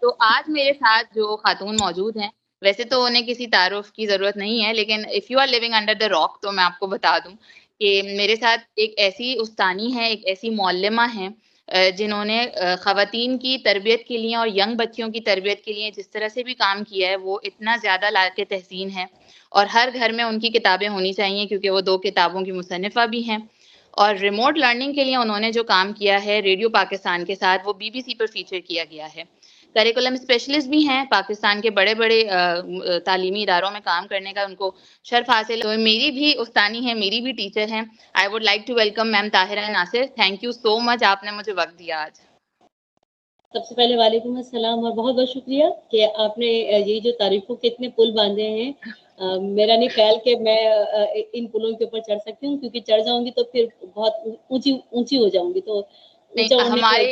तो आज मेरे साथ जो खातून मौजूद हैं, वैसे तो उन्हें किसी तारुफ़ की ज़रूरत नहीं है, लेकिन if you are living under the rock तो मैं आपको बता दूँ कि मेरे साथ एक ऐसी उस्तानी है, एक ऐसी मौल्लिमा हैं जिन्होंने ख़वातीन की तरबियत के लिए और यंग बच्चियों की तरबियत के लिए जिस तरह से भी काम किया है, वो इतना ज़्यादा लायक तहसीन है और हर घर में उनकी किताबें होनी चाहिए क्योंकि वो 2 किताबों की मुसन्निफ़ा भी हैं। और रिमोट लर्निंग के लिए उन्होंने जो काम किया है रेडियो पाकिस्तान के साथ, वो बीबीसी पर फ़ीचर किया गया है। करिकुलम स्पेशलिस्ट भी हैं, पाकिस्तान के बड़े-बड़े तालीमी इदारों में काम करने का उनको शर्फ़ हासिल है। तो मेरी भी उस्तानी है, मेरी भी टीचर हैं। I would like to welcome ma'am Tahira Nasir. Thank you so much आपने मुझे वक़्त दिया आज। सबसे पहले वालेकुम अस्सलाम और बहुत-बहुत शुक्रिया कि आपने ये जो तारीफ़ों के इतने पुल बाँधे हैं। मेरा नहीं ख़्याल कि मैं इन पुलों के ऊपर चढ़ सकती हूँ क्योंकि चढ़ जाऊँगी तो फिर बहुत ऊँची हो जाऊँगी, तो नहीं, ऊँचा होने के हमारी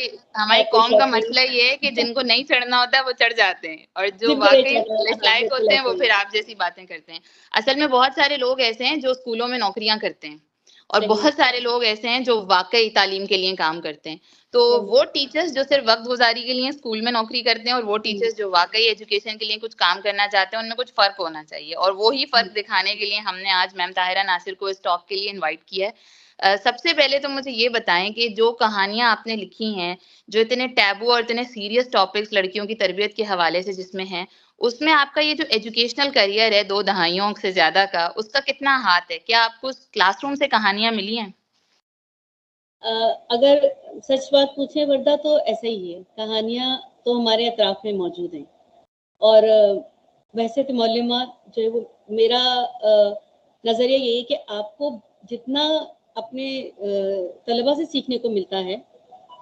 बाद कोई कौम का शौक मसला नहीं। ये है कि जिनको नहीं चढ़ना होता है वो चढ़ जाते हैं और जो जिनको नहीं वाक़ई चढ़ना हाँ, लायक बिल्कुल होते हैं ऐसा वो ही फिर है। आप जैसी बातें करते हैं। असल में बहुत सारे लोग ऐसे हैं जो स्कूलों में नौकरियाँ करते हैं और सही, बहुत सारे लोग ऐसे हैं जो वाक़ई तालीम के लिए काम करते हैं। तो सही। वो टीचर्स जो सिर्फ़ वक़्त गुज़ारी के लिए स्कूल में नौकरी करते हैं और वो हुँ, टीचर्स जो वाक़ई एजुकेशन के लिए कुछ काम करना चाहते हैं, उनमें कुछ फ़र्क होना चाहिए और वो ही हुँ। फ़र्क दिखाने के लिए हमने आज मैम ताहिरा नासिर को इस टॉक के लिए इनवाइट किया है। सबसे पहले तो मुझे ये बताएँ कि जो कहानियाँ आपने लिखी हैं, जो इतने टैबू और इतने सीरियस टॉपिक्स लड़कियों की तरबियत के हवाले से जिसमें हैं, उसमें आपका ये जो एजुकेशनल करियर है 2 दहाइयों से ज़्यादा का, उसका कितना हाथ है? क्या आपको क्लासरूम से कहानियाँ मिली हैं? अ, अगर सच बात पूछे वर्दा तो ऐसा ही है, कहानियाँ तो हमारे अतराफ़ में मौजूद हैं और वैसे तो मौल्लिमात जो है वो मेरा नज़रिया यही है कि आपको जितना अपने तलबा से सीखने को मिलता है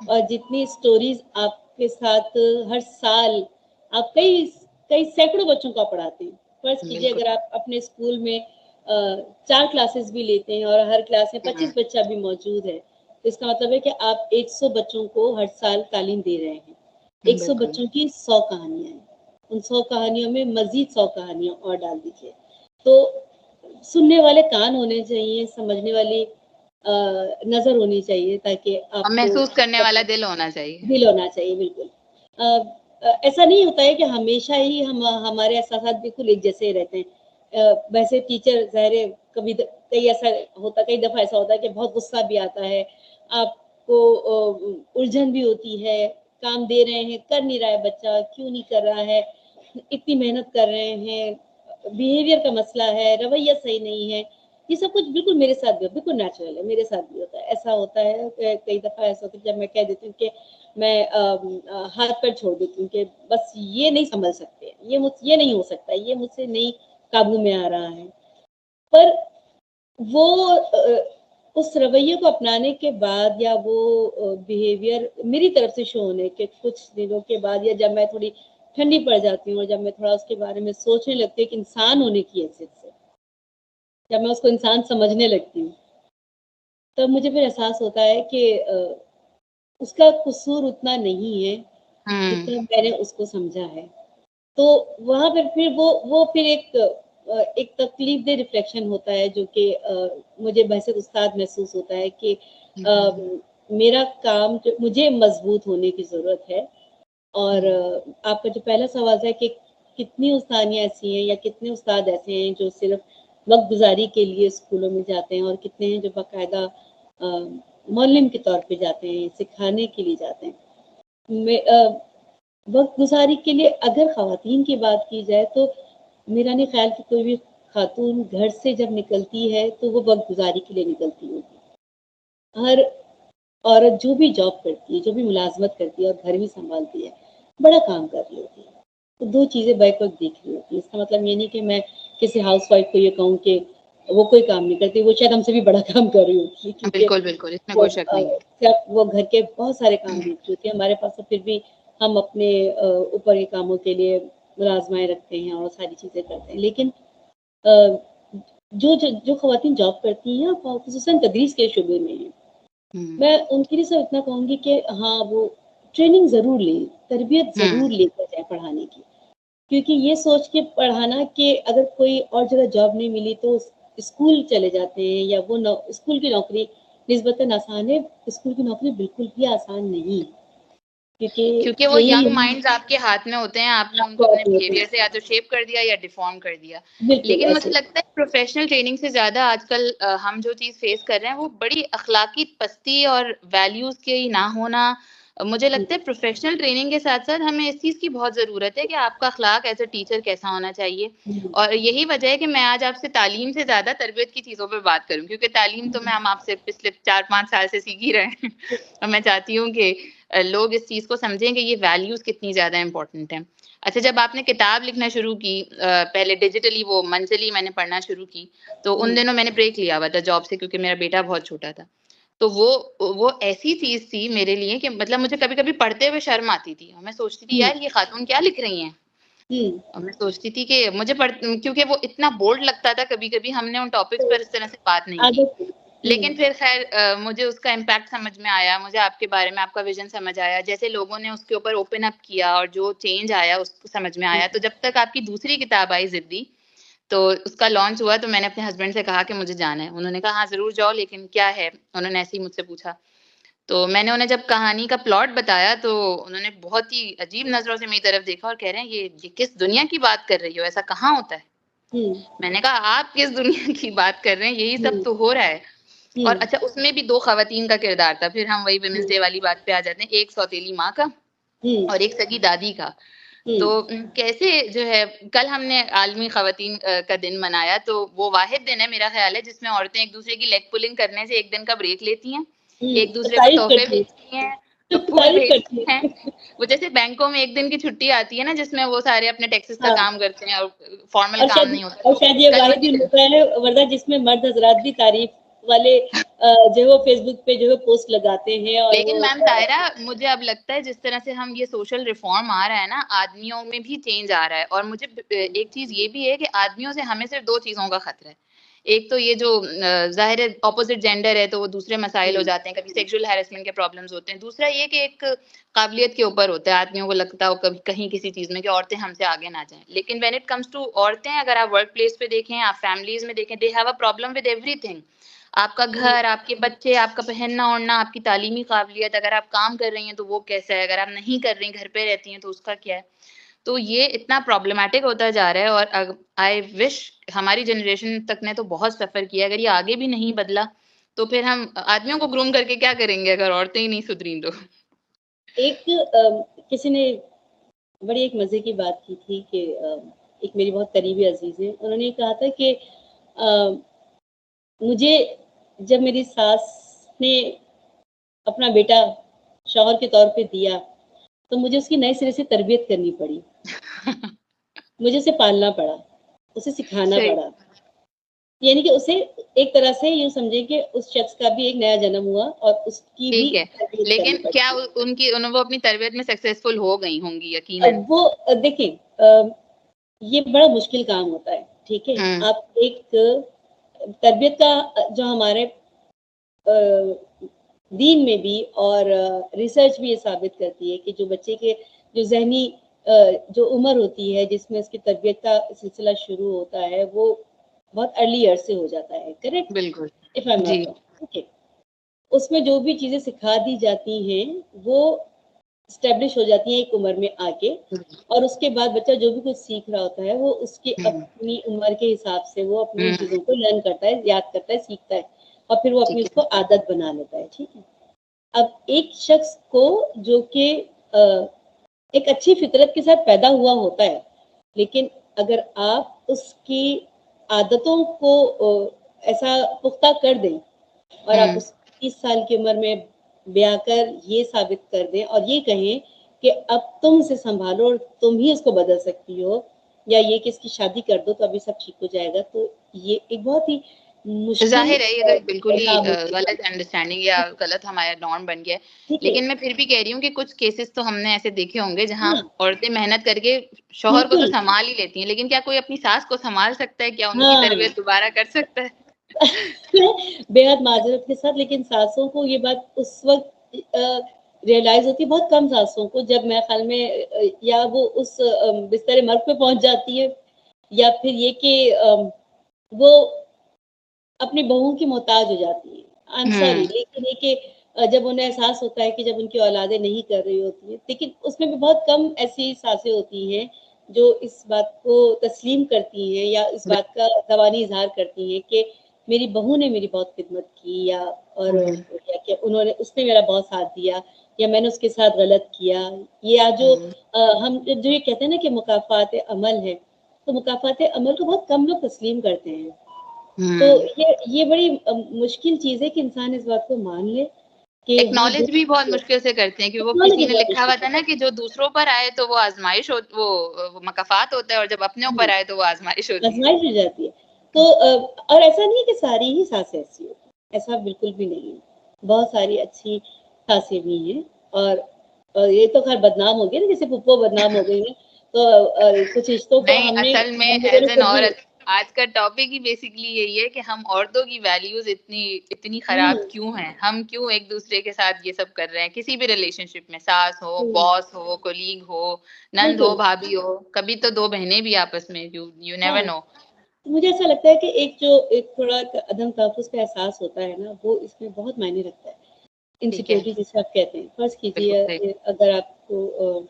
और जितनी स्टोरीज़ आपके साथ हर साल आप कई कई सैकड़ों बच्चों को आप पढ़ाते हैं। फ़र्ज़ कीजिए बिल्कुल। अगर आप अपने स्कूल में 4 क्लासेस भी लेते हैं और हर क्लास में हुँ, 25 बच्चा भी मौजूद है, तो इसका मतलब है कि आप 100 बच्चों को हर साल तालीम दे रहे हैं। 100 बिल्कुल। बच्चों की 100 कहानियाँ हैं। उन 100 कहानियों में मज़ीद 100 कहानियाँ और डाल दीजिए। तो सुनने वाले कान होने चाहिए, समझने वाली नज़र होनी चाहिए ताकि और आपको महसूस करने वाला दिल होना चाहिए। दिल होना चाहिए बिल्कुल। ऐसा नहीं होता है कि हमेशा ही हम हमारे एहसासात बिल्कुल एक जैसे रहते हैं। वैसे टीचर ज़ाहिर है कभी कई दफ़ा ऐसा होता है कि बहुत गुस्सा भी आता है, आपको उलझन भी होती है, काम दे रहे हैं, कर नहीं रहा है बच्चा, क्यों नहीं कर रहा है, इतनी मेहनत कर रहे हैं, बिहेवियर का मसला है, रवैया सही नहीं है। ये सब कुछ बिल्कुल मेरे साथ भी बिल्कुल नेचुरल है, मेरे साथ भी होता है। ऐसा होता है कई दफ़ा ऐसा होता है जब मैं कह देती हूँ कि मैं हाथ पैर छोड़ देती हूँ कि बस ये नहीं सँभल सकते, ये नहीं हो सकता, ये मुझसे नहीं काबू में आ रहा है। पर वो उस रवैये को अपनाने के बाद या वो बिहेवियर मेरी तरफ से शो होने के कुछ दिनों के बाद या जब मैं थोड़ी ठंडी पड़ जाती हूँ और जब मैं थोड़ा उसके बारे में सोचने लगती हूँ एक इंसान होने की हैसियत से, जब मैं उसको इंसान समझने लगती हूँ, तब मुझे फिर एहसास होता है कि उसका कसूर उतना नहीं है, हुँ, जितना मैंने उसको समझा है। तो वहाँ पर फिर वो फिर एक तकलीफ़देह रिफ्लेक्शन होता है जो कि मुझे बहसत उस्ताद महसूस होता है कि हुँ, मेरा काम जो मुझे मज़बूत होने की ज़रूरत है और हुँ, आपका जो पहला सवाल था कि कितनी उस्तानियाँ ऐसी हैं या कितने उस्ताद ऐसे हैं जो सिर्फ़ वक़्त गुज़ारी के लिए स्कूलों में जाते हैं और कितने हैं जो बाकायदा मुअल्लिम के तौर पे जाते हैं, सिखाने के लिए जाते हैं। मैं वक़्त गुज़ारी के लिए अगर ख़वातीन की बात की जाए तो मेरा नहीं ख़्याल कि कोई भी ख़ातून घर से जब निकलती है तो वो वक़्त गुज़ारी के लिए निकलती होगी। हर औरत जो भी जॉब करती है, जो भी मुलाज़मत करती है और घर भी सँभालती है, बड़ा काम कर रही होती है। तो 2 चीज़ें बैक वक़्त देख रही होती है। इसका मतलब ये नहीं कि मैं किसी हाउसवाइफ़ को ये कहूँ कि वो कोई काम नहीं करती, वो शायद हमसे भी बड़ा काम कर रही होती है क्योंकि बिल्कुल, बिल्कुल, इसमें वो कोई शक नहीं है। क्या वो घर के बहुत सारे काम देख रही होती है। हमारे पास तो फिर भी हम अपने ऊपर के कामों के लिए मुलाज़माएँ रखते हैं और सारी चीज़ें करते हैं। लेकिन अ, जो ख़वातीन जॉब करती हैं और ख़ुसूसन तदरीस के शोबे में हैं, हुँ, मैं उनके लिए सिर्फ़ इतना कहूँगी कि हाँ, वो ट्रेनिंग ज़रूर लें, तरबियत हुँ, ज़रूर लेकर जाएँ पढ़ाने की। क्योंकि ये सोच के पढ़ाना कि अगर कोई और जगह जॉब नहीं मिली तो स्कूल चले जाते हैं या वो स्कूल की नौकरी निस्बतन आसान है, स्कूल की नौकरी बिल्कुल भी आसान नहीं है। क्योंकि वो यही यंग है माइंड्स आपके हाथ में होते हैं, आपने उनको आपको अपने अपने बिहेवियर से या तो शेप कर दिया या डिफॉर्म कर दिया। बिल्कुल लेकिन मुझे ऐसे लगता है प्रोफेशनल ट्रेनिंग से ज़्यादा आजकल हम जो चीज़ फेस कर रहे हैं वो बड़ी अखलाकी पस्ती और वैल्यूज़ के ना होना। मुझे हुँ, लगता है प्रोफेशनल ट्रेनिंग के साथ-साथ हमें इस चीज़ की बहुत ज़रूरत है कि आपका अखलाक एज़ अ टीचर कैसा होना चाहिए। हुँ, और यही वजह है कि मैं आज आपसे तालीम से ज़्यादा तरबियत की चीज़ों पे बात करूँ, क्योंकि तालीम तो हुँ, मैं हम आपसे पिछले 4-5 साल से सीख ही रहे हैं। और मैं चाहती हूँ कि लोग इस चीज़ को समझें कि ये वैल्यूज़ कितनी ज़्यादा इम्पोर्टेंट हैं। अच्छा, जब आपने किताब लिखना शुरू की पहले डिजिटली वो मंज़िली मैंने पढ़ना शुरू की, तो उन हुँ, दिनों मैंने ब्रेक लिया हुआ था जॉब से, क्योंकि मेरा बेटा बहुत छोटा था। तो वो ऐसी चीज़ थी मेरे लिए कि मतलब मुझे कभी-कभी पढ़ते हुए शर्म आती थी और मैं सोचती थी हुँ, यार ये खातून क्या लिख रही हैं? हुँ, और मैं सोचती थी कि मुझे क्योंकि वो इतना बोल्ड लगता था कभी-कभी, हमने उन टॉपिक्स तो पर इस तरह से बात नहीं की। आदत है। हुँ, लेकिन फिर ख़ैर मुझे उसका इम्पैक्ट समझ में आया, मुझे आपके बारे में आपका विज़न समझ आया, जैसे लोगों ने उसके ऊपर ओपन अप किया और जो चेंज आया उसको समझ में हुँ, आया। तो जब तक आपकी दूसरी किताब आई ज़िद्दी, तो उसका लॉन्च हुआ तो मैंने अपने हस्बैंड से कहा कि मुझे जाना है। उन्होंने कहा, "हाँ, ज़रूर जाओ, लेकिन क्या है?" उन्होंने ऐसे ही मुझसे पूछा। तो मैंने उन्हें जब कहानी का प्लॉट बताया तो उन्होंने बहुत ही अजीब नज़रों से मेरी तरफ देखा और कह रहे हैं, "ये किस दुनिया की बात कर रही हो? ऐसा कहाँ होता है?" हुँ, मैंने कहा, "आप किस दुनिया की बात कर रहे हैं? यही सब हुँ, तो हो रहा है।" और हुँ, अच्छा, उसमें भी 2 ख़वातीन का किरदार था, फिर हम वही वुमेन्स हुँ, डे वाली बात पे आ जाते हैं, एक सौतेली माँ का हुँ, और एक सगी दादी का। तो हुँ, कैसे जो है, कल हमने आलमी ख़वातीन का दिन मनाया, तो वो वाहिद दिन है मेरा ख़्याल है जिसमें औरतें एक-दूसरे की लेग पुलिंग करने से 1 दिन का ब्रेक लेती हैं, हुँ, और एक-दूसरे को तारीफ़ तोहफ़े करती भेजती हैं, है, फूल तारीफ़ करती भेजती हैं। है। वो जैसे बैंकों में 1 दिन की छुट्टी आती है ना, जिसमें वो सारे अपने टैक्सेस का हाँ, काम करते हैं और फॉर्मल काम नहीं होता, और तो शायद ये कल वाहिद वही दिन दिन होता है वरना जिसमें मर्द हज़रात भी तारीफ़ वाले जो है वो फ़ेसबुक पे जो है पोस्ट लगाते हैं और लेकिन वो मैम ताहिरा, मुझे अब लगता है जिस तरह से हम ये सोशल रिफॉर्म आ रहा है ना, आदमियों में भी चेंज आ रहा है और मुझे एक चीज़ ये भी है कि आदमियों से हमें सिर्फ़ 2 चीज़ों का खतरा है। एक तो ये जो ज़ाहिर है ऑपोज़िट जेंडर है तो वो दूसरे मसाइल हो हुँ, जाते हैं, कभी सेक्सुअल हैरेसमेंट के प्रॉब्लम्स होते हैं। दूसरा ये कि एक काबिलियत के ऊपर होता है, आदमियों को लगता हो कभी कहीं किसी चीज़ में कि औरतें हमसे आगे ना जाएँ। लेकिन व्हेन इट कम्स टू औरतें, अगर आप वर्क प्लेस पे देखें, आप फैमिलीज़ में देखें, they have a problem with everything. आपका हुँ, घर, आपके बच्चे, आपका पहनना-ओढ़ना, आपकी तालीमी काबिलियत, अगर आप काम कर रही हैं तो वो कैसा है? अगर आप नहीं कर रही, घर पे रहती हैं तो उसका क्या है? तो ये इतना प्रॉब्लमैटिक होता जा रहा है और आई विश हमारी जनरेशन तक ने तो बहुत सफ़र किया है, अगर ये आगे भी नहीं बदला, तो फिर हम आदमियों को ग्रूम करके क्या करेंगे अगर औरतें ही नहीं सुधरी तो? एक किसी ने बड़ी एक मज़े की बात की थी कि एक मेरी बहुत करीबी अज़ीज़ हैं, उन्होंने कहा था कि अ, मुझे जब मेरी सास ने अपना बेटा शौहर के तौर पे दिया, तो मुझे उसकी नए सिरे से तरबियत करनी पड़ी। मुझे उसे पालना पड़ा, उसे सिखाना सही। पड़ा। यानी कि उसे एक तरह से यूँ समझें कि उस शख़्स का भी एक नया जन्म हुआ और उसकी भी ठीक है, तरबियत करनी लेकिन क्या पड़ी। वो अपनी तरबियत में सक्सेसफुल हो गई होंगी यकीनन? वो देखिए ये बड़ा मुश्किल काम होता है, ठीक है? हुँ, आप एक तरबियत का जो हमारे दीन में भी और रिसर्च भी ये साबित करती है कि जो बच्चे के जो ज़हनी जो उम्र होती है जिसमें उसकी तरबियत का सिलसिला शुरू होता है, वो बहुत अर्ली ईयर्स से हो जाता है, करेक्ट? बिल्कुल। इफ आई एम जी। नॉट रॉन्ग, ठीक है? उसमें जो भी चीज़ें सिखा दी जाती हैं, वो एस्टेब्लिश हो जाती हैं एक उम्र में आके और उसके बाद बच्चा जो भी कुछ सीख रहा होता है, वो उसकी हुँ, अपनी उम्र के हिसाब से वो अपनी उन हुँ, चीज़ों को लर्न करता है, याद करता है, सीखता है और फिर वो अपनी ठीक उसको है। आदत बना लेता है, ठीक है? अब एक शख्स को जो कि एक अच्छी फ़ितरत के साथ पैदा हुआ होता है, लेकिन अगर आप उसकी आदतों को ऐसा पुख्ता कर दें और आप हुँ। उस 30 साल की उम्र में ब्याह कर ये साबित कर दें और ये कहें कि अब तुम इसे सँभालो और तुम ही इसको बदल सकती हो या ये कि इसकी शादी कर दो तो अभी सब ठीक हो जाएगा, तो ये एक बहुत ही मुश्किल ज़ाहिर है, ये तो बिल्कुल ही पैगाम होता है। गलत अंडरस्टैंडिंग या गलत हमारा नॉर्म बन गया है। ठीक है? लेकिन मैं फिर भी कह रही हूँ कि कुछ केसेज़ तो हमने ऐसे देखे होंगे जहाँ हाँ, औरतें मेहनत करके शौहर को तो बिल्कुल। सँभाल ही लेती हैं, लेकिन क्या कोई अपनी सास को सँभाल सकता है? क्या उनकी हाँ। तरबियत दोबारा कर सकता है? बेहद माज़रत के साथ लेकिन सासों को ये बात उस वक़्त रियलाइज़ होती है बहुत कम सासों को जब मेरे ख़्याल में या वो उस बिस्तर मर्ग पे पहुँच जाती है या फिर ये कि वो अपनी बहू की मोहताज हो जाती है। आई एम सॉरी हुँ, लेकिन ये कि जब उन्हें एहसास होता है कि जब उनकी औलादें नहीं कर रही होती हैं, लेकिन उसमें भी बहुत कम ऐसी सासें होती हैं जो इस बात को तस्लीम करती हैं या इस बात का ज़बानी इज़हार करती हैं कि मेरी बहू ने मेरी बहुत खिदमत की, या कि उन्होंने उसने मेरा बहुत साथ दिया, या मैंने उसके साथ गलत किया, या जो हम जो ये कहते हैं ना कि मुकाफ़ात अमल है, तो मुकाफ़ात अमल को बहुत कम लोग तस्लीम करते हैं। तो ये बड़ी मुश्किल चीज़ है कि इंसान इस बात को मान ले कि हाँ, एक्नॉलेज भी बहुत मुश्किल से करते हैं, क्योंकि वो किसी टेक्नोलॉजी ने बहुत लिखा हुआ मुश्किल था ना कि जो दूसरों पर आए तो वो आज़माइश हो, वो मकाफ़ात होता है, और जब अपने है। ऊपर आए तो वो आज़माइश होती है। आज़माइश हो जाती है। तो और ऐसा नहीं है कि सारी ही सासें ऐसी होती हैं, ऐसा बिल्कुल भी नहीं है। बहुत सारी अच्छी सासें भी हैं, और ये तो ख़ैर बदनाम हो गई ना, जैसे फूफो बदनाम हो गई हैं, तो कुछ रिश्तों को नहीं, असल में हम लोगों ने एज़ एन खुद भी। औरत आज का टॉपिक ही बेसिकली यही है कि हम औरतों की वैल्यूज़ इतनी इतनी हुँ, खराब क्यों हैं? हम क्यों एक-दूसरे के साथ ये सब कर रहे हैं? किसी भी रिलेशनशिप में सास हो, हुँ, बॉस हो, कोलीग हो, नंद हो, बिल्कुल, भाभी हो, कभी तो 2 बहनें भी आपस में, यू यू नेवर हाँ। नो। तो मुझे ऐसा लगता है कि एक थोड़ा अदम तहफ़्फ़ुज़ का एहसास होता है ना, वो इसमें बहुत मायने रखता है। ठीक है, इनसिक्योरिटी जिसे आप कहते हैं। फ़र्ज़ बिल्कुल कीजिए सही। अगर आपको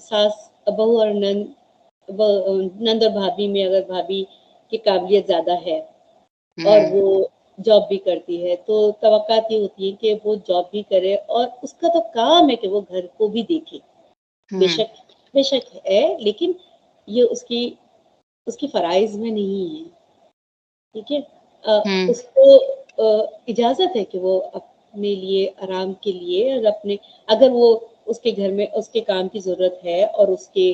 सास, बहू और नंद और भाभी में अगर भाभी की काबिलियत ज़्यादा है और हुँ, वो जॉब भी करती है, तो तवक्कात ये होती है कि वो जॉब भी करे और उसका तो काम है कि वो घर को भी देखे। हुँ, बेशक बेशक है, लेकिन ये उसकी उसकी फ़राइज़ में नहीं है, ठीक है? हुँ, उसको इजाज़त है कि वो अपने लिए, आराम के लिए और अपने, अगर वो उसके घर में उसके काम की ज़रूरत है और उसके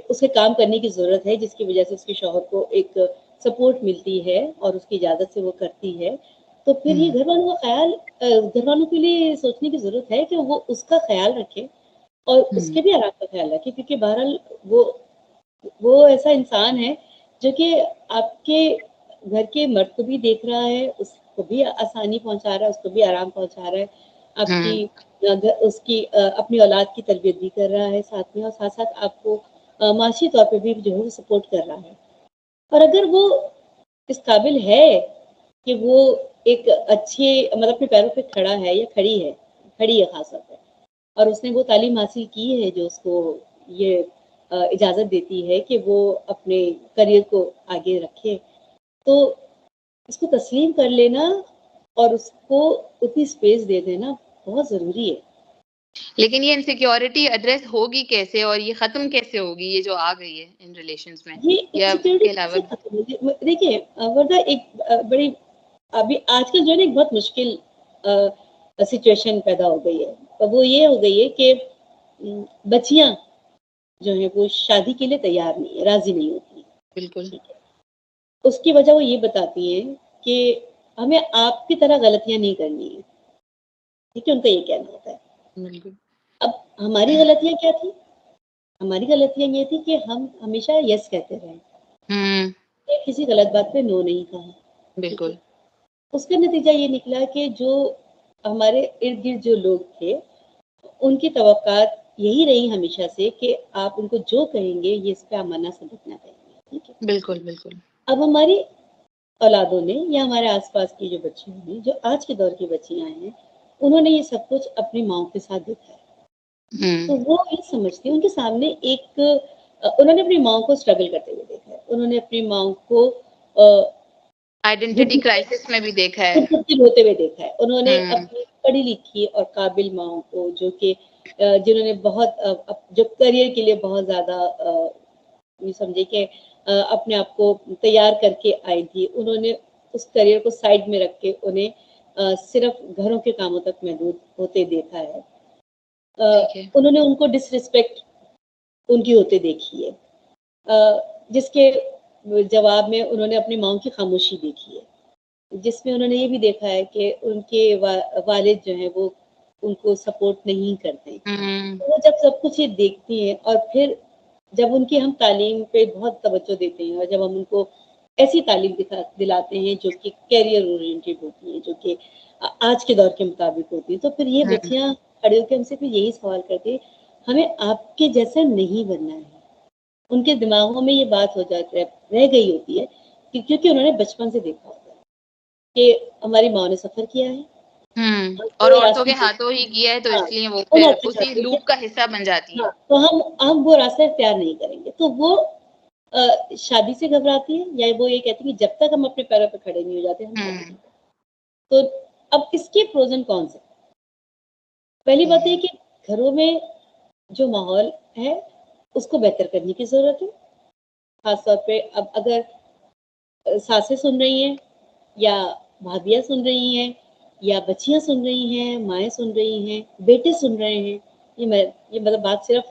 उसके काम करने की ज़रूरत है, जिसकी वज़ह से उसके शौहर को एक सपोर्ट मिलती है और उसकी इजाज़त से वो करती है, तो फिर ये हुँ, घरवालों के लिए सोचने की ज़रूरत है कि वो उसका ख़्याल रखें और हुँ, उसके भी आराम का ख़्याल रखें, क्योंकि बहरहाल वो वो ऐसा इंसान है जो कि आपके घर के मर्द को भी देख रहा है, उसको भी आसानी पहुँचा रहा है, उसको भी आराम पहुँचा रहा है, आपकी हुँ, अपनी औलाद की तरबियत भी कर रहा है साथ में, और साथ-साथ आपको माशी तौर पे भी जो है वो सपोर्ट कर रहा है। और अगर वो इस काबिल है कि वो एक अच्छे मतलब अपने पैरों पे खड़ा है या खड़ी है ख़ास तौर पे, और उसने वो तालीम हासिल की है जो उसको ये इजाज़त देती है कि वो अपने करियर को आगे रखे, तो इसको तस्लीम कर लेना और उसको उतनी स्पेस दे देना बहुत ज़रूरी है। लेकिन ये इनसिक्योरिटी एड्रेस होगी कैसे और ये ख़त्म कैसे होगी, ये जो आ गई है इन रिलेशंस में? ये या इनसिक्योरिटी इसके अलावा कैसे खत्म होगी? देखिए वरना एक बड़ी अभी आजकल जो है ना एक बहुत मुश्किल सिचुएशन पैदा हो गई है। वो ये हो गई है कि बच्चियाँ जो हैं वो शादी के लिए तैयार नहीं है, राज़ी नहीं होती हैं, बिल्कुल, ठीक है। उसकी वजह वो ये बताती हैं कि हमें आपकी तरह गलतियाँ नहीं करनी है, ठीक है? उनका ये कहना होता है। बिल्कुल। अब हमारी गलतियाँ क्या थी? हमारी गलतियाँ ये थी कि हम हमेशा येस कहते रहे, हुँ, किसी गलत बात पे नो नहीं कहा, ठीक है? बिल्कुल। उसका नतीजा ये निकला कि जो हमारे इर्द-गिर्द जो लोग थे, उनकी तवक्कात यही रही हमेशा से कि आप उनको जो कहेंगे, ये इस पे आप मन्ना सबूत ना करेंगे, ठीक है? बिल्कुल, बिल्कुल। अब हमारी औलादों ने या हमारे आस-पास की जो बच्चियाँ हैं, जो आज के दौर की बच्चियाँ हैं, उन्होंने ये सब कुछ अपनी माँओं के साथ देखा है। हुँ, तो वो ये समझती हैं, उनके सामने उन्होंने अपनी माँओं को स्ट्रगल करते हुए देखा है। उन्होंने अपनी माँओं को आइडेंटिटी बुद्धिमान क्राइसिस में भी देखा है। खुद होते हुए देखा है। उन्होंने हुँ, अपनी पढ़ी-लिखी और काबिल माँओं को जो कि जिन्होंने बहुत जो करियर के लिए बहुत ज़्यादा ये समझिए कि अपने आप को तैयार करके आई थी। उन्होंने उस करियर को साइड में रख के उन्हें सिर्फ़ घरों के कामों तक महदूद होते देखा है। ठीक है। उन्होंने उनको डिसरिस्पेक्ट उनकी होते देखी है। जिसके जवाब में उन्होंने अपनी माँओं की खामोशी देखी है। जिसमें उन्होंने ये भी देखा है कि उनके वालिद जो हैं वो उनको सपोर्ट नहीं करते। हुँ, तो वो जब सब कुछ ये देखती हैं और फिर जब उनकी हम तालीम पे बहुत तवज्जो देते हैं और जब हम उनको ऐसी तालीम दिलाते हैं जो कि करियर ओरिएंटेड होती है, जो कि आज के दौर के मुताबिक होती है, तो फिर ये हुँ। बच्चियाँ खड़े होके हमसे फिर यही सवाल करती हैं, हमें आपके जैसा नहीं बनना है। उनके दिमागों में ये बात हो जाती है, रह गई होती है कि क्योंकि उन्होंने बचपन से देखा होता है। कि हमारी माँ ने सफ़र किया है, हम और वो औरतों के रास्ते हाथों ही किया है तो हाँ, इसलिए वो उन फिर औरतों के उसी हाथों लूप से का हिस्सा बन जाती हैं। हाँ, तो हम वो रास्ता इख्तियार नहीं करेंगे। तो वो शादी से घबराती है या वो ये कहती है कि जब तक हम अपने पैरों पे खड़े नहीं हो जाते, हम शादी नहीं हुँ, करेंगे। तो अब इसके प्रोज़ एंड कॉन्स हैं। पहली बात ये हुँ, कि घरों में जो माहौल है, उसको बेहतर करने की ज़रूरत है। ख़ास तौर पे अब अगर सासें सुन रही हैं या भाभियाँ सुन रही हैं या बच्चियाँ सुन रही हैं, माएँ सुन रही हैं, बेटे सुन रहे हैं, ये मतलब बात सिर्फ़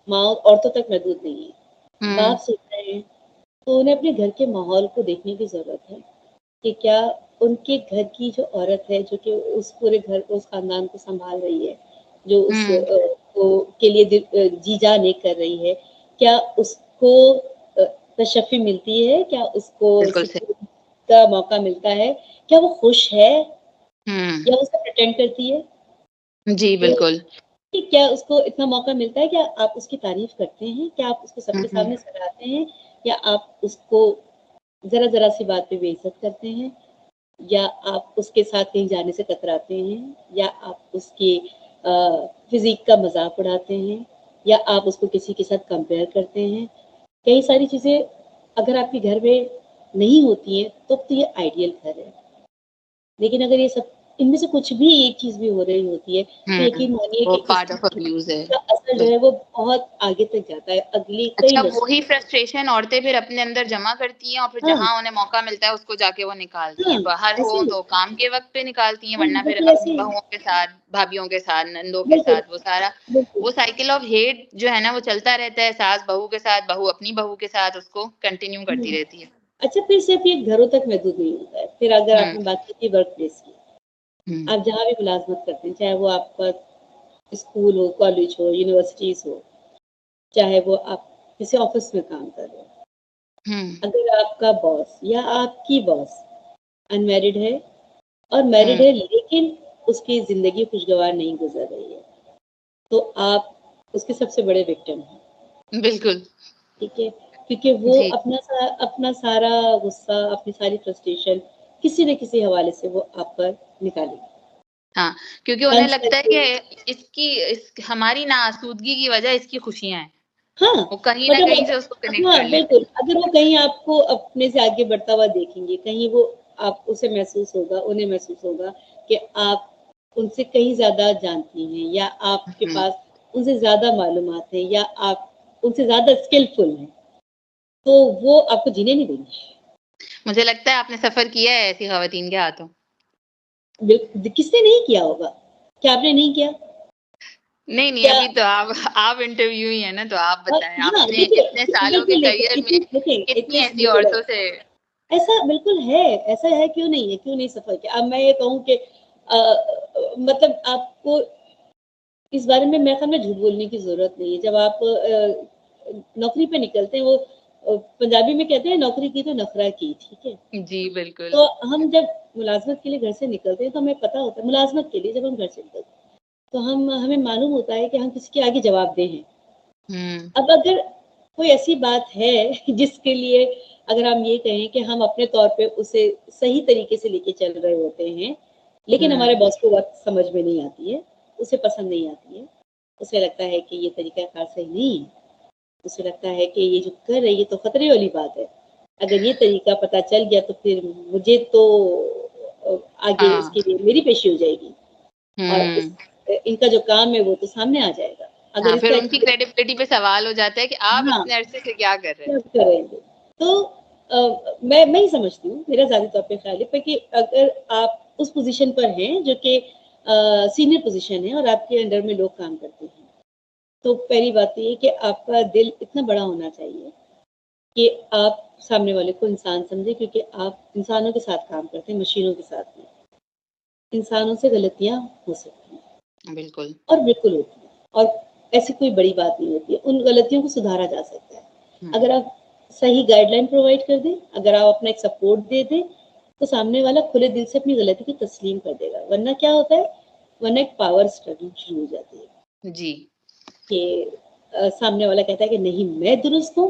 माँ औरतों तक महदूद नहीं है। हुँ, बाप सुन रहे हैं, तो उन्हें अपने घर के माहौल को देखने की ज़रूरत है कि क्या उनके घर की जो औरत है, जो कि उस पूरे घर को, उस ख़ानदान को सँभाल रही है, जो उस हुँ, को के लिए जी-जान एक कर रही है, क्या उसको तशफ़ी मिलती है? क्या उसको बिल्कुल सही। सुकून का मौका मिलता है? क्या वो खुश है हुँ, या वो सब प्रिटेंड करती है? जी, तो बिल्कुल। कि क्या उसको इतना मौका मिलता है? क्या आप उसकी तारीफ़ करते हैं? क्या आप उसको हुँ, सबके हुँ, सामने सराहते हैं? या आप उसको ज़रा-ज़रा सी बात पे बेइज़्ज़त करते हैं? या आप उसके साथ कहीं जाने से कतराते हैं? या आप उसके फ़िज़ीक का मज़ाक उड़ाते हैं? या आप उसको किसी के साथ कंपेयर करते हैं? कई सारी चीज़ें अगर आपके घर में नहीं होती हैं, तब तो ये आइडियल घर है। लेकिन अगर ये सब इनमें से कुछ भी एक चीज़ भी हो रही होती है, तो हुँ, यकीन मानिए वो कि पार्ट ऑफ अब्यूज़ है। इसका असर जो बिल है वो बहुत आगे तक जाता है, अगली कई अच्छा, नस्लों वही फ्रस्ट्रेशन औरतें फिर अपने अंदर जमा करती हैं और फिर हाँ, जहाँ उन्हें मौका मिलता है उसको जाके वो निकालती हाँ, हैं। बाहर ऐसे हो ही तो काम के वक़्त पे निकालती हैं हाँ, वरना फिर बिल्कुल ऐसे अपनी ही बहुओं के साथ, भाभियों के साथ, नंदों के बिल्कुल, साथ वो सारा बिल्कुल। वो साइकिल ऑफ हेट जो है ना वो चलता रहता है सास बहू के साथ, बहू अपनी बहू के साथ उसको कंटिन्यू करती हुँ। रहती है। अच्छा फिर सिर्फ़ ये घरों तक महदूद नहीं होता है, फिर अगर हुँ, आपने बात की थी वर्क प्लेस की, हुँ, आप जहाँ भी मुलाज़मत करते हैं, चाहे वो आपका स्कूल हो, कॉलेज हो, यूनिवर्सिटीज़ हो, चाहे वो आप किसी ऑफ़िस में काम कर रहे हो, हुँ, अगर आपका बॉस या आपकी बॉस अनमैरिड है और मैरिड हुँ, है लेकिन उसकी ज़िंदगी खुशगवार नहीं गुज़र रही है, तो आप उसके सबसे बड़े विक्टिम हैं, बिल्कुल, ठीक है? क्योंकि वो जी। अपना सारा गुस्सा, अपनी सारी फ्रस्ट्रेशन किसी न किसी हवाले से वो आप पर निकालेगी। हाँ, क्योंकि उन्हें तंज़ लगता है करके कि इस हमारी नाआसूदगी की वजह इसकी खुशियाँ हैं। हाँ, वो कहीं न मतलब कहीं से उसको कनेक्ट कर हाँ, लेते बिल्कुल, हैं। अगर वो कहीं आपको अपने से आगे बढ़ता हुआ देखेंगे, कहीं वो आप उसे महसूस होगा उन्हें महसूस होगा कि आप उनसे कहीं ज़्यादा जानती हैं या आपके हुँ, पास उनसे ज़्यादा मालूमात है या आप उनसे ज़्यादा स्किलफुल हैं, तो वो आपको जीने नहीं देंगे। मुझे लगता है आपने सफ़र किया है ऐसी ख़वातीन के हाथों। किसने नहीं किया होगा? क्या आपने नहीं किया? नहीं, नहीं, क्या अभी तो आप इंटरव्यूई हैं ना, तो आप बताएँ हाँ, आपने देखिए इतने सालों के बिल्कुल करियर में देखिए कितनी इतने ऐसी बिल्कुल औरतों से ऐसा बिल्कुल है, ऐसा है क्यों नहीं है, क्यों नहीं सफ़र किया? अब मैं ये कहूँ कि मतलब आपको इस बारे में मेरे ख़्याल में झूठ बोलने की ज़रूरत नहीं है। जब आप नौकरी पे निकलते हैं वो पंजाबी में कहते हैं नौकरी की तो नखरा की, ठीक है? जी, बिल्कुल। तो हम जब मुलाज़मत के लिए घर से निकलते हैं तो हमें पता होता है मुलाज़मत के लिए जब हम घर से निकलते हैं, तो हमें मालूम होता है कि हम किसी के आगे जवाबदेह हैं। हुँ, अब अगर कोई ऐसी बात है जिसके लिए अगर हम ये कहें कि हम अपने तौर पे उसे सही तरीके से लेके चल रहे होते हैं, लेकिन हमारे हुँ, बॉस को बात समझ में नहीं आती है, उसे पसंद नहीं आती है, उसे लगता है कि ये तरीक़ाकार सही नहीं है, उसे लगता है कि ये जो कर रही है तो खतरे वाली बात है। अगर ये तरीका पता चल गया तो फिर मुझे तो आगे हाँ, इसके लिए मेरी पेशी हो जाएगी और हुँ, इनका जो काम है वो तो सामने आ जाएगा। अगर हाँ, फिर इसका उनकी क्रेडिबिलिटी पे सवाल हो जाता है कि आप हाँ। इतने अरसे से क्या कर रहे हैं? क्या करेंगे? तो मैं ये समझती हूँ, मेरा ज़्यादा तौर पे ख़्याल है पर कि अगर आप उस पोज़ीशन पर हैं जो कि सीनियर पोज़ीशन है और आपके अंडर में लोग काम करते हैं, तो पहली बात तो ये है कि आपका दिल इतना बड़ा होना चाहिए कि आप सामने वाले को इंसान समझें क्योंकि आप इंसानों के साथ काम करते हैं, मशीनों के साथ नहीं। इंसानों से गलतियाँ हो सकती हैं बिल्कुल। और बिल्कुल होती हैं और ऐसी कोई बड़ी बात नहीं होती है, उन गलतियों को सुधारा जा सकता है। हुँ, अगर आप सही गाइडलाइन प्रोवाइड कर दें, अगर आप अपना एक सपोर्ट दे दें, तो सामने वाला खुले दिल से अपनी गलती की तस्लीम कर देगा। वरना क्या होता है, वरना एक पावर स्ट्रगल शुरू हो जाती है जी। कि सामने वाला कहता है कि नहीं मैं दुरुस्त हूँ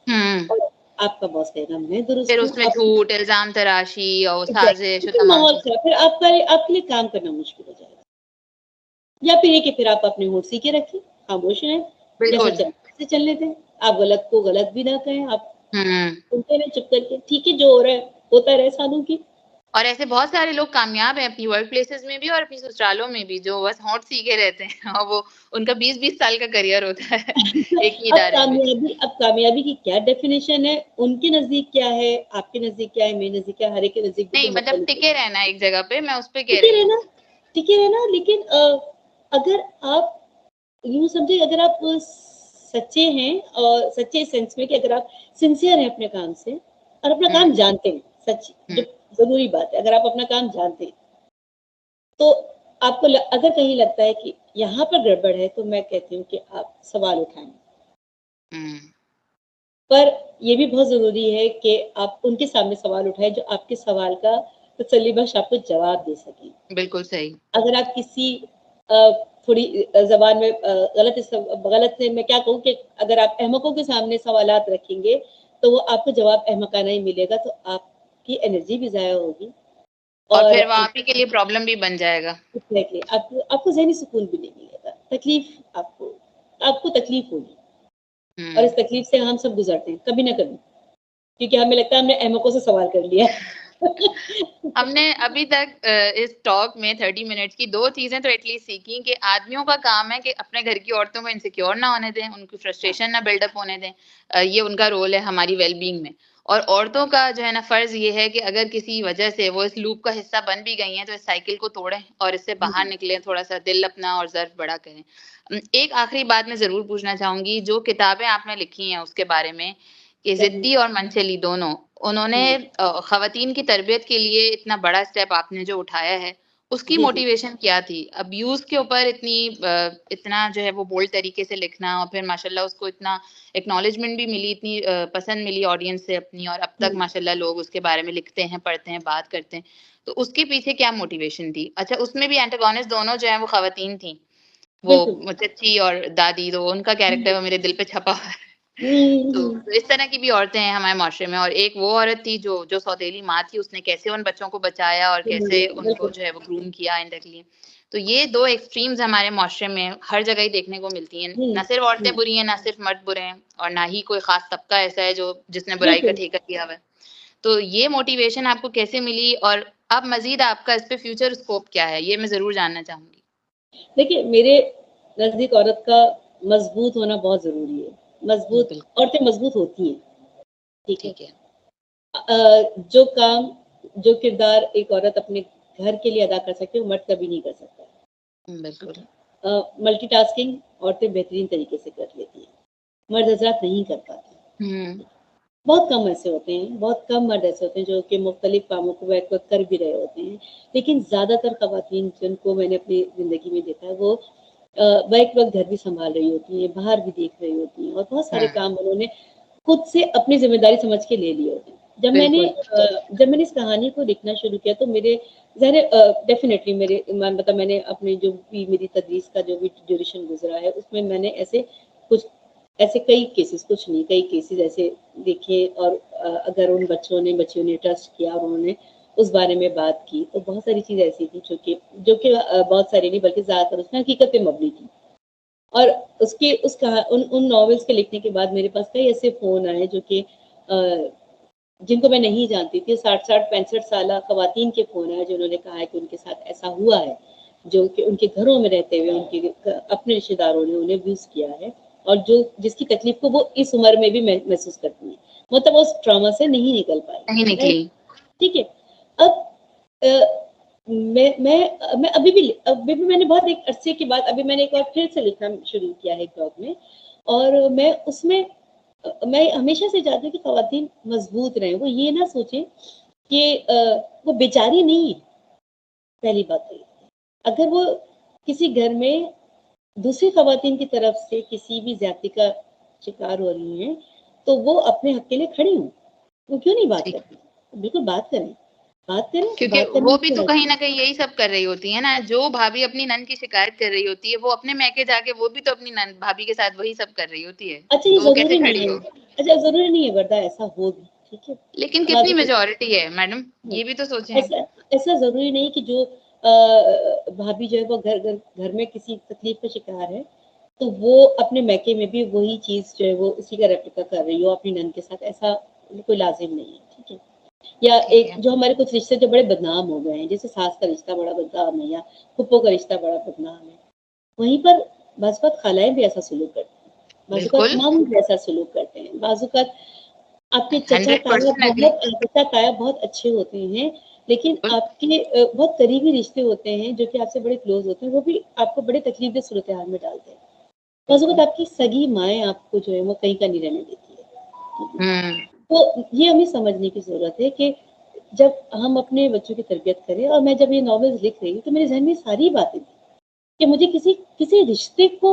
हुँ, और आपका बॉस कहेगा मैं दुरुस्त फिर हूँ, उसमें आप झूठ, इल्ज़ाम तराशी और एग्ज़ैक्टली, साज़िश और फिर तमाम माहौल चीज़ें। खराब, फिर आपके लिए काम करना मुश्किल हो जाएगा। या फिर ये कि फिर आप अपने होठ सीके रखें, खामोश रहें, जैसा बिल्कुल। चल वैसे चलने दें। आप गलत को गलत भी ना कहें, आप हुँ। सुनते रहें चुप करके, ठीक है जो हो रहा है, होता रहे सालों की। और ऐसे बहुत सारे लोग कामयाब हैं अपनी वर्क प्लेसेस में भी और अपनी ससुरालों में भी, जो बस होंठ सीके रहते हैं और वो उनका 20-20 साल का करियर होता है एक ही इदारे में। अब कामयाबी की क्या डेफिनेशन है, उनके नज़दीक क्या है, आपके नज़दीक क्या है, मेरे नज़दीक क्या है, हर एक के नज़दीक नहीं बिल्कुल मतलब मुख्तलिफ है। टिके रहना एक जगह पे, मैं उस पे कह टिके रही हूँ। रहना टिके रहना लेकिन अगर आप यूँ समझिए अगर आप सच्चे हैं और सच्चे सेंस में कि अगर आप सिंसियर हैं अपने काम से और अपना हुँ, काम जानते हैं, सच जो हुँ, ज़रूरी बात है, अगर आप अपना काम जानते हैं, तो आपको अगर कहीं लगता है कि यहाँ पर गड़बड़ है, तो मैं कहती हूँ कि आप सवाल उठाएँ। हुँ। पर ये भी बहुत ज़रूरी है कि आप उनके सामने सवाल उठाएँ जो आपके सवाल का तसल्लीबख्श आपको जवाब दे सकें। बिल्कुल सही। अगर आप किसी थोड़ी ज़बान में गलत से मैं क्या कहूँ कि अगर आप अहमकों के सामने सवालात रखेंगे, तो वो आपको जवाब अहमकाना ही मिलेगा, तो आपकी एनर्जी भी ज़ाया होगी और और फिर वो आप ही के लिए प्रॉब्लम भी बन जाएगा। एग्ज़ैक्टली आपको आपको ज़हनी सुकून भी नहीं मिलेगा। तकलीफ़ आपको आपको तकलीफ़ होगी और इस हुँ। तकलीफ़ से हम सब गुज़रते हैं, कभी ना कभी, क्योंकि हमें लगता है हमने अहमकों से सवाल कर लिया है। हमने अभी तक इस टॉक में 30 मिनट्स की 2 चीज़ें तो एटलीस्ट सीखी कि आदमियों का काम है कि अपने घर की औरतों को इनसिक्योर ना होने दें, उनकी हाँ, फ्रस्ट्रेशन ना बिल्डअप होने दें। ये उनका रोल है हमारी वेल-बीइंग में। और औरतों का जो है ना फ़र्ज़ ये है कि अगर किसी वजह से वो इस लूप का हिस्सा बन भी गई हैं, तो इस साइकिल को तोड़ें और इससे बाहर हुँ, निकलें, थोड़ा-सा दिल अपना और ज़र्फ़ बड़ा करें। एक आखिरी बात मैं ज़रूर पूछना चाहूँगी, जो किताबें आपने लिखी हैं उसके बारे में कि ज़रूर। ज़िद्दी और मनचली दोनों, उन्होंने हुँ, ख़वातीन की तरबियत के लिए इतना बड़ा स्टेप आपने जो उठाया है, उसकी जी, जी। मोटिवेशन क्या थी? अब्यूज़ के ऊपर इतना जो है वो बोल्ड तरीके से लिखना और फिर माशाल्लाह उसको इतना एक्नॉलेजमेंट भी मिली, इतनी पसंद मिली ऑडियंस से अपनी और अब तक हुँ, माशाल्लाह लोग उसके बारे में लिखते हैं, पढ़ते हैं, बात करते हैं। तो उसके पीछे क्या मोटिवेशन थी? अच्छा उसमें भी एंटागोनिस्ट दोनों जो हैं वो ख़वातीन थीं। बिल्कुल। वो चच्ची और दादी तो उनका कैरेक्टर हुँ, वो मेरे दिल पे छपा हुआ है। हुँ, तो हुँ। इस तरह की भी औरतें हैं हमारे माशरे में और एक वो औरत थी जो सौतेली माँ थी, उसने कैसे उन बच्चों को बचाया और कैसे उनको बिल्कुल। जो है वो ग्रूम किया इंडायरेक्टली। तो ये 2 एक्सट्रीम्स हमारे माशरे में हर जगह ही देखने को मिलती हैं। हुँ, ना सिर्फ़ औरतें हुँ, बुरी हैं, ना सिर्फ़ मर्द बुरे हैं और ना ही कोई ख़ास तबका ऐसा है जो जिसने बुराई का बिल्कुल। ठेका लिया हुआ है। तो ये मोटिवेशन आपको कैसे मिली और अब मज़ीद आपका इस पे फ्यूचर स्कोप क्या है? ये मैं ज़रूर जानना चाहूँगी। देखिए, मेरे नज़दीक औरत का मज़बूत होना बहुत ज़रूरी है। मज़बूत बिल्कुल, औरतें मज़बूत होती हैं, ठीक है? ठीक है। जो काम, जो किरदार एक औरत अपने घर के लिए अदा कर सकती है, वो मर्द कभी नहीं कर सकता, ठीक बिल्कुल। है? मल्टीटास्किंग औरतें बेहतरीन तरीके से कर लेती हैं, मर्द हज़रात नहीं कर पाते। हुँ, बहुत कम ऐसे होते हैं, बहुत कम मर्द ऐसे होते हैं जो कि मुख्तलिफ़ कामों को बैक वक़्त कर भी रहे होते हैं। लेकिन ज़्यादातर ख़वातीन जिनको मैंने अपनी ज़िंदगी में देखा है वो बैक वक़्त घर भी सँभाल रही होती हैं, बाहर भी देख रही होती हैं और बहुत सारे हुँ, काम उन्होंने खुद से अपनी ज़िम्मेदारी समझ के ले लिए होते हैं। बिल्कुल। जब मैंने इस कहानी को लिखना शुरू किया तो मेरे डेफ़िनेटली मेरे मतलब मैंने अपनी जो भी मेरी तदरीस का जो भी ड्यूरेशन गुज़रा है उसमें मैंने कुछ ऐसे कई केसेस, कुछ नहीं कई केसेस ऐसे देखे और अगर उन बच्चियों ने ट्रस्ट किया और उन्होंने उस बारे में बात की, तो बहुत सारी चीज़ ऐसी थी जो कि बहुत सारी नहीं बल्कि ज़्यादातर उसमें हकीकत पे मबनी थी। और उसके उस कहा उन नॉवेल्स के लिखने के बाद मेरे पास कई ऐसे फ़ोन आए जो कि जिनको मैं नहीं जानती थी, 60-60, 65 साला ख़वातीन के फ़ोन आए जिन्होंने कहा है कि उनके साथ ऐसा हुआ है, जो कि उनके घरों में रहते हुए उनके अपने रिश्तेदारों ने उन्हें अब्यूज़ किया है और जो जिसकी तकलीफ़ को वो इस उम्र में भी महसूस करती हैं। मतलब वो उस ट्रॉमा से नहीं निकल पाई, नहीं राइट? निकली। ठीक है। अब अ, मैं अभी भी मैंने बहुत एक अरसे के बाद अभी मैंने एक बार फिर से लिखना शुरू किया है एक ब्लॉग में और मैं उसमें मैं हमेशा से चाहती हूँ कि ख़वातीन मज़बूत रहें। वो ये ना सोचें कि वो बेचारी नहीं है, पहली बात तो ये। अगर वो किसी घर में दूसरी ख़वातीन की तरफ से किसी भी ज़्यादती का शिकार हो रही हैं, तो वो अपने हक़ के लिए खड़ी हों। वो क्यों नहीं बात ठीक। करती? बिल्कुल बात करें, क्योंकि बात करने वो में भी क्या तो हर्ज कहीं है? न कहीं यही सब कर रही होती है ना, जो भाभी अपनी नंद की शिकायत कर रही होती है, वो अपने मैके जाके वो भी तो अपनी नंद भाभी के साथ वही सब कर रही होती है। अच्छा ये तो वो कैसे ज़रूरी नहीं खड़ी है हो? अच्छा, ज़रूरी नहीं है वर्दा ऐसा हो भी, ठीक है? लेकिन कितनी बाज़ मेजॉरिटी है मैडम, हुँ, ये भी तो सोचें। ऐसा ऐसा ज़रूरी नहीं कि जो भाभी जो है वो घर में किसी तकलीफ़ का शिकार है, तो वो अपने मायके में भी वही चीज़ जो है वो उसी का रेप्लिका कर रही हो अपनी नंद के साथ, ऐसा कोई लाज़िम नहीं है, ठीक है? या ठीक एक है। जो हमारे कुछ रिश्ते जो बड़े बदनाम हो गए हैं, जैसे सास का रिश्ता बड़ा बदनाम है या फूफो का रिश्ता बड़ा बदनाम है, वहीं पर बाज़ औक़ात खालाएँ भी ऐसा सलूक करती हैं, बाज़ औक़ात बिल्कुल, मामू भी ऐसा सलूक करते हैं, बाज़ औक़ात आपके चचा ताया 100% एग्री। बहुत अच्छे होते हैं, लेकिन बिल्कुल, आपके बहुत करीबी रिश्ते होते हैं जो कि आपसे बड़े क्लोज़ होते हैं, वो भी आपको बड़े तकलीफ़देह सूरत-ए-हाल में डालते हैं। बाज़ बिल्कुल। औक़ात आपकी सगी माएँ आपको जो है वो कहीं का नहीं रहने देती है। ठीक है? हुँ, तो ये हमें समझने की ज़रूरत है कि जब हम अपने बच्चों की तरबियत करें और मैं जब ये नॉवेल्स लिख रही हूँ, तो मेरे ज़हन में सारी बातें थी कि मुझे किसी किसी रिश्ते को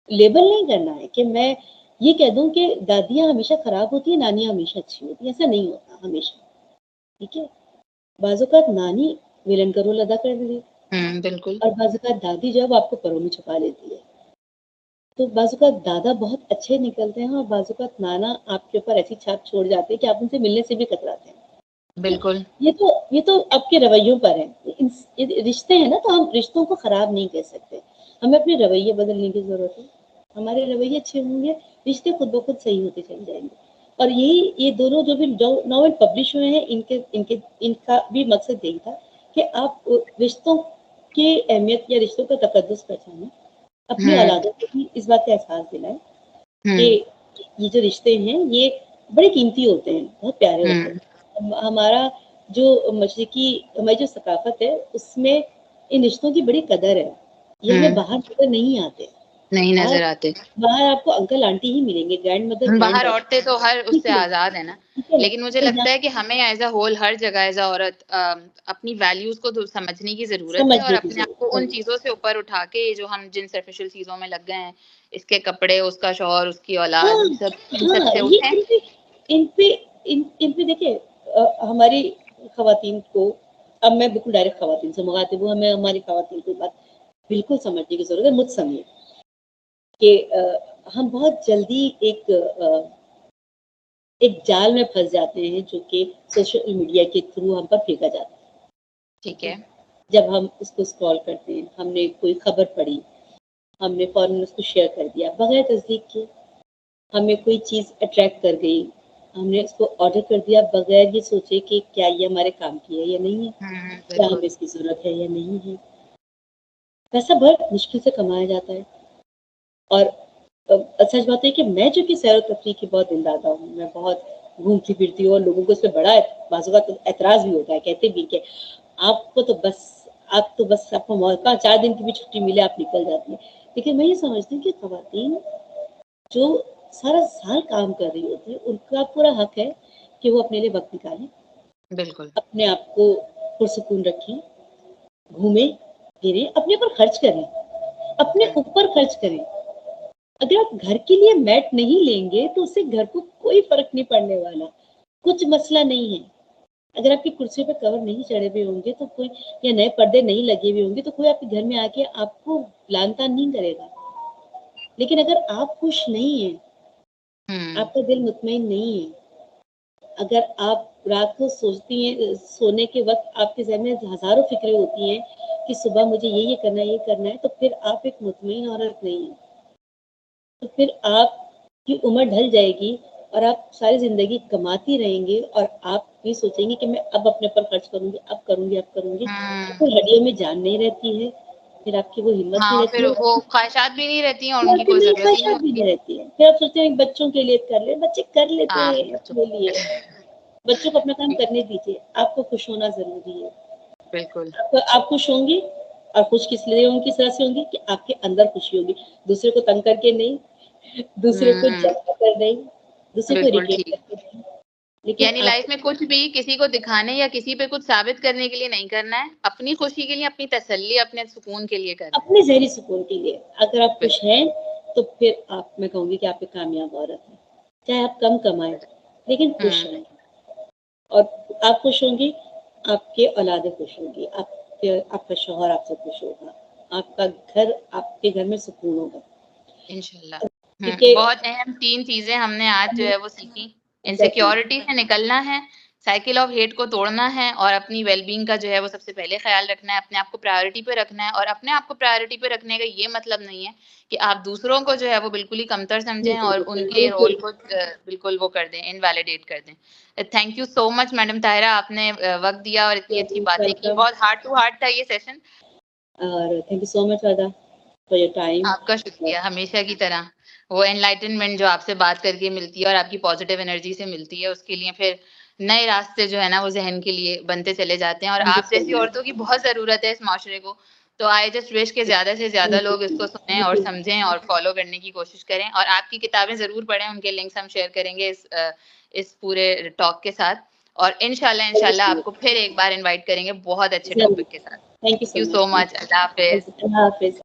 लेबल नहीं करना है कि मैं ये कह दूँ कि दादियाँ हमेशा खराब होती हैं, नानियाँ हमेशा अच्छी होती हैं, ऐसा नहीं होता हमेशा, ठीक है? बाज़ औक़ात नानी विलेन का रोल अदा कर रही है बिल्कुल। और बाज़ औक़ात दादी जो है वो आपको परों में छुपा लेती है। तो बाज़ औक़ात दादा बहुत अच्छे निकलते हैं और बाज़ औक़ात नाना आपके ऊपर ऐसी छाप छोड़ जाते हैं कि आप उनसे मिलने से भी कतराते हैं। तो बिल्कुल। ये तो आपके रवैयों पर है। ये रिश्ते हैं ना तो हम रिश्तों को खराब नहीं कह सकते। हमें अपने रवैये बदलने की ज़रूरत है। हमारे रवैये अच्छे होंगे, रिश्ते खुद ब खुद सही होते चले जाएँगे। और ये दोनों जो नॉवेल पब्लिश हुए हैं इनके इनके इनका भी मकसद यही था कि आप रिश्तों की अहमियत या रिश्तों का तक़द्दुस पहचानें, अपनी हुँ, औलादों को भी इस बात का एहसास दिलाएँ कि हुँ, ये जो रिश्ते हैं ये बड़े कीमती होते हैं, बहुत प्यारे होते हैं। हुँ, हमारा जो मशरिकी हमारी जो सकाफ़त है उसमें इन रिश्तों की बड़ी कदर है। ये हमें हुँ, बाहर नज़र नहीं आते। नहीं बाहर नज़र आते। बाहर आपको अंकल आंटी ही मिलेंगे, ग्रैंड मदर, ग्रैंड बाहर डैड, औरतें तो हर ठीक उससे है, आज़ाद है ना, ठीक है ना? लेकिन मुझे तो लगता यहाँ है कि हमें एज़ अ होल हर जगह एज़ अ औरत अपनी वैल्यूज़ को तो समझने की ज़रूरत है और समझने की अपने आप को ज़रूरत उन है। चीज़ों से ऊपर उठा के जो हम जिन सुपरफिशियल चीज़ों में लग गए हैं, इसके कपड़े, उसका शौहर, उसकी औलाद, हाँ, इन सब हाँ, से ये उठें। इन पे इन पे देखिए हमारी ख़वातीन को अब मैं बिल्कुल डायरेक्ट ख़वातीन से मुख़ातिब हूँ, हमें हमारी ख़वातीन की बात बिल्कुल समझने की ज़रूरत है, मुझ समेत कि हम बहुत जल्दी एक जाल में फँस जाते हैं जो कि सोशल मीडिया के थ्रू हम पर फेंका जाता है, ठीक ठीक है? है। जब हम उसको स्क्रॉल करते हैं, हमने कोई खबर पढ़ी, हमने फ़ौरन उसको शेयर कर दिया बगैर तस्दीक किए। हमें कोई चीज़ अट्रैक्ट कर गई, हमने उसको ऑर्डर कर दिया बगैर ये सोचे कि क्या ये हमारे काम की है या नहीं है, क्या हमें बिल्कुल। इसकी ज़रूरत है या नहीं है। पैसा बहुत मुश्किल से कमाया जाता है और सच बात है कि मैं जो कि सैर-ओ-तफ़रीह की बहुत दिलदादा हूँ, मैं बहुत घूमती-फिरती हूँ और लोगों को इसपे बड़ा बाज़ औक़ात एतराज़ भी होता है, कहते भी कि आपको तो बस आपको मौका 4 दिन की भी छुट्टी मिले आप निकल जाती हैं। लेकिन मैं ये समझती हूँ कि ख़वातीन जो सारा साल काम कर रही होती हैं, उनका पूरा हक है कि वो अपने लिए वक़्त निकालें, बिल्कुल। अपने आप को पुरसुकून रखें, घूमें-फिरें, अपने ऊपर खर्च करें, अपने हुँ, ऊपर खर्च करें। अगर आप घर के लिए मैट नहीं लेंगे, तो उससे घर को कोई फ़र्क नहीं पड़ने वाला, कुछ मसला नहीं है। अगर आपकी कुर्सियों पे कवर नहीं चढ़े हुए होंगे, तो कोई या नए पर्दे नहीं लगे हुए होंगे, तो कोई आपके घर में आके आपको लान-तान नहीं करेगा। लेकिन अगर आप खुश नहीं हैं, हुँ, आपका दिल मुतमईन नहीं है, अगर आप रात को सोचती हैं सोने के वक़्त आपके ज़हन में हज़ारों फ़िक्रें होती हैं कि सुबह मुझे ये करना है, ये करना है, तो फिर आप एक मुतमईन औरत नहीं हैं। तो फिर आपकी उम्र ढल जाएगी और आप सारी ज़िंदगी कमाती रहेंगी और आप ये सोचेंगी कि मैं अब अपने ऊपर खर्च करूँगी, अब करूँगी, अब करूँगी। तो हुँ। फिर हड्डियों में जान नहीं रहती है, फिर आपकी वो हिम्मत नहीं हाँ, रहती फिर है, वो ख़्वाहिशात भी नहीं रहती हैं और फिर उनकी आपकी कोई नई ज़रूरत ही नहीं ख़्वाहिशात भी होती नहीं है। रहती हैं। फिर आप सोचते हैं बच्चों के लिए कर लें, बच्चे कर लेते हाँ, हैं बच्चों अपने लिए। बच्चों को अपना काम करने दीजिए, आपको खुश होना ज़रूरी है। बिल्कुल। आप खुश होंगी और खुश किस लिए होंगी, किस तरह से होंगी कि आपके अंदर खुशी होगी, दूसरे को तंग करके नहीं, दूसरे को हुँ, जज कर नहीं, दूसरे को बिल्कुल इरिटेट ठीक। करके नहीं, लेकिन यानी आप लाइफ़ में कुछ भी किसी को दिखाने या किसी पे कुछ साबित करने के लिए नहीं करना है, अपनी खुशी के लिए, अपनी तसल्ली, अपने सुकून के लिए करना है। अपने ज़हनी सुकून के लिए, अगर आप खुश बिल्कुल, हैं, तो फिर आप मैं कहूँगी कि आप एक कामयाब औरत हैं। चाहे आप कम कमाएँ, लेकिन खुश हुँ, रहें और आप खुश होंगी, आपकी औलादें खुश होंगी, आपका शौहर आपसे खुश होगा, आपका घर आपके घर में सुकून होगा। इंशाल्लाह। क्योंकि बहुत अहम 3 चीज़ें हमने आज जो है वो सीखी। एग्ज़ैक्टली। इनसिक्योरिटी से निकलना है, साइकिल ऑफ हेट को तोड़ना है और अपनी वेल-बीइंग का जो है वो सबसे पहले ख़्याल रखना है, अपने आप को प्रायोरिटी पे रखना है और अपने आप को प्रायोरिटी पे रखने का ये मतलब नहीं है कि आप दूसरों को जो है वो बिल्कुल ही कमतर समझें और उनके रोल बिल्कुल। को बिल्कुल वो कर दें, इनवैलिडेट कर दें। Thank you so much madam Tahira, आपने वक़्त दिया और इतनी अच्छी बातें की। वेलकम। बहुत हार्ट टू हार्ट था ये सेशन। और thank you so much Radha for your time. आपका शुक्रिया, हमेशा की तरह। वो एनलाइटनमेंट जो आपसे बात करके मिलती है और आपकी पॉज़िटिव एनर्जी से मिलती है, उसके लिए फिर नए रास्ते जो है ना, वो ज़हन के लिए बनते चले जाते हैं और थैंक यू आप सो जैसी मच। औरतों की बहुत ज़रूरत है इस माशरे को। तो आई जस्ट विश कि ज़्यादा से ज़्यादा थैंक लोग यू। इसको सुनें और बिल्कुल। समझें और फ़ॉलो करने की कोशिश करें और आपकी किताबें ज़रूर पढ़ें, उनके लिंक्स हम शेयर करेंगे इस पूरे टॉक के साथ और इंशाल्लाह थैंक यू इंशाल्लाह सो मच। आपको फिर एक बार इनवाइट करेंगे बहुत अच्छे ज़रूर। टॉपिक के साथ। Thank you thank so you much. So much. अल्लाह हाफ़िज़। अल्लाह हाफ़िज़।